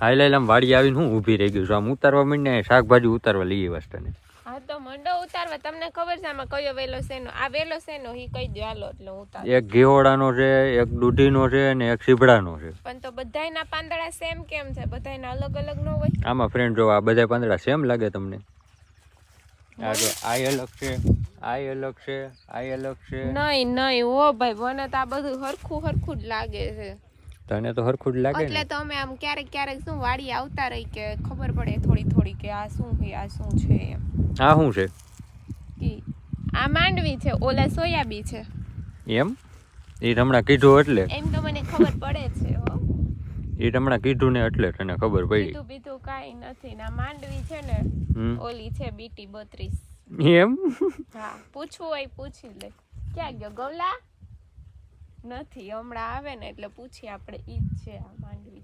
High આમ વાડી આવીને હું ઊભી રહી ગયું છું આમ ઉતારવા માંડીને શાકભાજી ઉતારવા લઈએ વસ્તુને. હા તો મંડો ઉતારવા. તમને ખબર છે આમાં કયો વેલો શેનો? આ વેલો શેનો ઈ કહી દો હાલો એટલે હું ઉતાર. એક ઘેવડાનો છે, એક દૂધીનો છે અને એક સીબડાનો છે. પણ તો બધાયના પાંદડા સેમ કેમ છે? બધાયના અલગ અલગ ન હોય? આમાં ફ્રેન્ડ જો આ બધા પાંદડા સેમ લાગે તમને? આ જો આ અલગ છે, આ અલગ છે, આ અલગ છે. નહીં ઓ ભાઈ, મને તો આ બધું હરખું જ લાગે છે. તને તો હરખું જ લાગે ને. એટલે તો અમે આમ ક્યારેક શું વાડી આવતા રહી કે ખબર પડે થોડી કે આ શું છે આ શું છે એમ. આ શું છે? આ માંડવી છે, ઓલા સોયાબી છે. એમ? એ હમણાં કીધું એટલે? એમ તો મને ખબર પડે છે હો. એ હમણાં કીધું ને એટલે તને ખબર પડી. બીજું કાઈ નથી. ના માંડવી છે ને ઓલી છે બીટી 32. એમ? હા, પૂછવું હોય પૂછી લે. ક્યાં ગયો ગવલા? નથી, હમણાં આવે ને એટલે પૂછી આપણે ઈ જ છે આ માંડવી.